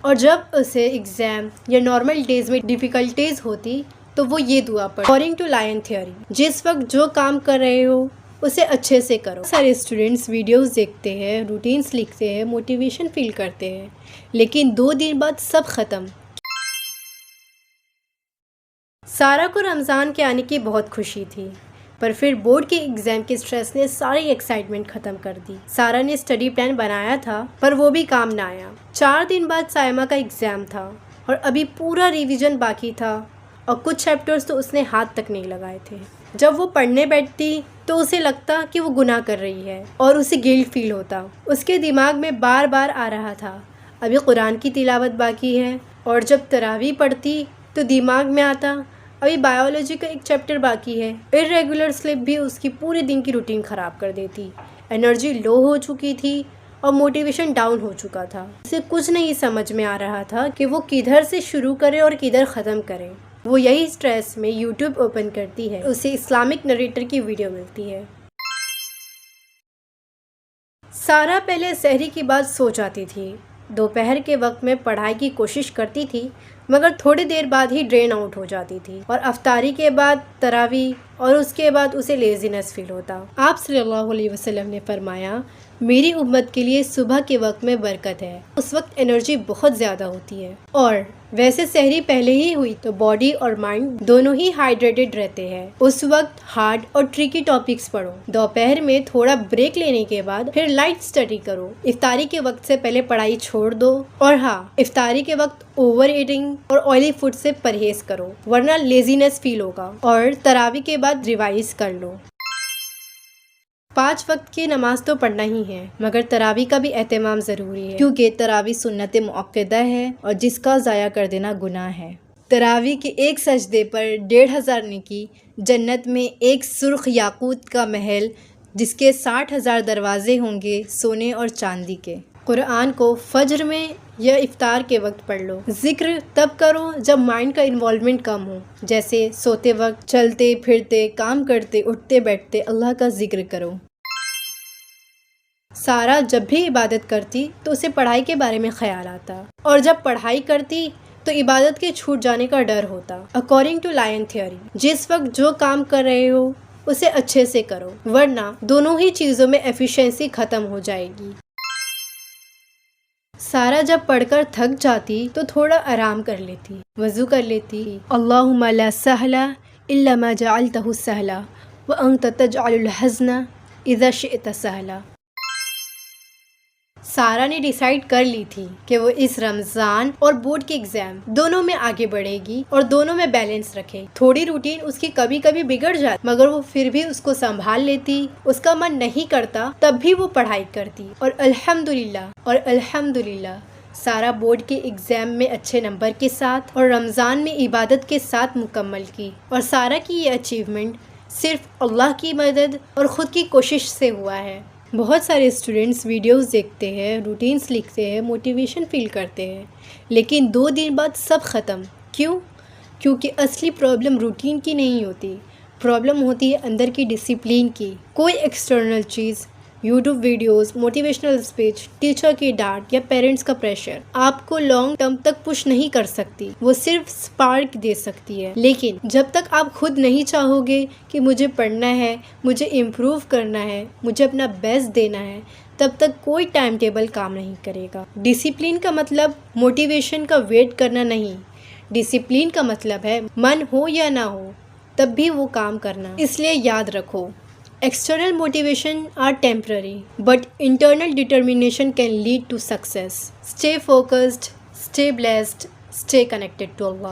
اور جب اسے ایگزام یا نارمل ڈیز میں ڈیفیکلٹیز ہوتی تو وہ یہ دعا پڑھ اکارڈنگ ٹو لائن تھیوری، جس وقت جو کام کر رہے ہو اسے اچھے سے کرو۔ سارے اسٹوڈنٹس ویڈیوز دیکھتے ہیں، روٹینز لکھتے ہیں، موٹیویشن فیل کرتے ہیں، لیکن 2 دن بعد سب ختم۔ سارا کو رمضان کے آنے کی بہت خوشی تھی، پر پھر بورڈ کے ایگزام کے سٹریس نے ساری ایکسائٹمنٹ ختم کر دی۔ سارا نے اسٹڈی پلان بنایا تھا پر وہ بھی کام نہ آیا۔ 4 دن بعد سائمہ کا ایگزام تھا اور ابھی پورا ریویژن باقی تھا اور کچھ چیپٹرز تو اس نے ہاتھ تک نہیں لگائے تھے۔ جب وہ پڑھنے بیٹھتی تو اسے لگتا کہ وہ گناہ کر رہی ہے اور اسے گلٹ فیل ہوتا۔ اس کے دماغ میں بار بار آ رہا تھا ابھی قرآن کی تلاوت باقی ہے، اور جب تراویح پڑھتی تو دماغ میں آتا ابھی بایولوجی کا ایک چیپٹر باقی ہے۔ ارریگولر سلیپ بھی اس کی پورے دن کی روٹین خراب کر دیتی۔ انرجی لو ہو چکی تھی اور موٹیویشن ڈاؤن ہو چکا تھا۔ اسے کچھ نہیں سمجھ میں آ رہا تھا کہ وہ کدھر سے شروع کرے اور کدھر ختم کرے۔ وہ یہی سٹریس میں یوٹیوب اوپن کرتی ہے، اسے اسلامک نریٹر کی ویڈیو ملتی ہے۔ سارا پہلے سحری کے بعد سو جاتی تھی، دوپہر کے وقت میں پڑھائی کی کوشش کرتی تھی مگر تھوڑی دیر بعد ہی ڈرین آؤٹ ہو جاتی تھی، اور افطاری کے بعد تراویح اور اس کے بعد اسے لیزینس فیل ہوتا۔ آپ صلی اللہ علیہ وسلم نے فرمایا، میری امت کے لیے صبح کے وقت میں برکت ہے، اس وقت انرجی بہت زیادہ ہوتی ہے، اور ویسے سحری پہلے ہی ہوئی تو باڈی اور مائنڈ دونوں ہی ہائیڈریٹڈ رہتے ہیں۔ اس وقت ہارڈ اور ٹریکی ٹاپکس پڑھو، دوپہر میں تھوڑا بریک لینے کے بعد پھر لائٹ اسٹڈی کرو۔ افطاری کے وقت سے پہلے پڑھائی چھوڑ دو، اور ہاں، افطاری کے وقت اوور ایٹنگ اور آئلی فوڈ سے پرہیز کرو ورنہ لیزینس فیل ہوگا، اور تراویح کے بعد ریوائز کر لو۔ 5 وقت کی نماز تو پڑھنا ہی ہے، مگر تراویح کا بھی اہتمام ضروری ہے، کیونکہ تراویح سنت مؤکدہ ہے اور جس کا ضائع کر دینا گناہ ہے۔ تراویح کے ایک سجدے پر 1500 نیکی، جنت میں ایک سرخ یاقوت کا محل جس کے 60,000 دروازے ہوں گے سونے اور چاندی کے۔ قرآن کو فجر میں یا افطار کے وقت پڑھ لو۔ ذکر تب کرو جب مائنڈ کا انوالومنٹ کم ہو، جیسے سوتے وقت، چلتے پھرتے، کام کرتے، اٹھتے بیٹھتے اللہ کا ذکر کرو۔ سارا جب بھی عبادت کرتی تو اسے پڑھائی کے بارے میں خیال آتا، اور جب پڑھائی کرتی تو عبادت کے چھوٹ جانے کا ڈر ہوتا۔ اکارڈنگ ٹو لائن تھیوری، جس وقت جو کام کر رہے ہو اسے اچھے سے کرو ورنہ دونوں ہی چیزوں میں ایفیشنسی ختم ہو جائے گی۔ سارا جب پڑھ کر تھک جاتی تو تھوڑا آرام کر لیتی، وضو کر لیتی۔ اللہم لا سہل الا ما جعلتہ سہلا وانت تجعل الحزن اذا شئت سہلا۔ سارا نے ڈیسائیڈ کر لی تھی کہ وہ اس رمضان اور بورڈ کے ایگزام دونوں میں آگے بڑھے گی اور دونوں میں بیلنس رکھے۔ تھوڑی روٹین اس کی کبھی کبھی بگڑ جاتی مگر وہ پھر بھی اس کو سنبھال لیتی، اس کا من نہیں کرتا تب بھی وہ پڑھائی کرتی، اور الحمدللہ سارا بورڈ کے ایگزام میں اچھے نمبر کے ساتھ اور رمضان میں عبادت کے ساتھ مکمل کی، اور سارا کی یہ اچیومنٹ صرف اللہ کی مدد اور خود کی کوشش سے ہوا ہے۔ بہت سارے اسٹوڈنٹس ویڈیوز دیکھتے ہیں، روٹینز لکھتے ہیں، موٹیویشن فیل کرتے ہیں، لیکن 2 دن بعد سب ختم۔ کیوں؟ کیونکہ اصلی پرابلم روٹین کی نہیں ہوتی، پرابلم ہوتی ہے اندر کی ڈسپلین کی۔ کوئی ایکسٹرنل چیز، YouTube videos, motivational speech, teacher کی ڈانٹ یا پیرنٹس کا پریشر آپ کو لانگ ٹرم تک پش نہیں کر سکتی، وہ صرف سپارک دے سکتی ہے۔ لیکن جب تک آپ خود نہیں چاہو گے کہ مجھے پڑھنا ہے، مجھے امپروو کرنا ہے، مجھے اپنا بیسٹ دینا ہے، تب تک کوئی ٹائم ٹیبل کام نہیں کرے گا۔ ڈسپلین کا مطلب موٹیویشن کا ویٹ کرنا نہیں، ڈسپلین کا مطلب ہے من ہو یا نہ ہو تب بھی وہ کام کرنا۔ اس لیے یاد رکھو، external motivation are temporary, but internal determination can lead to success. Stay focused, stay blessed, stay connected to Allah.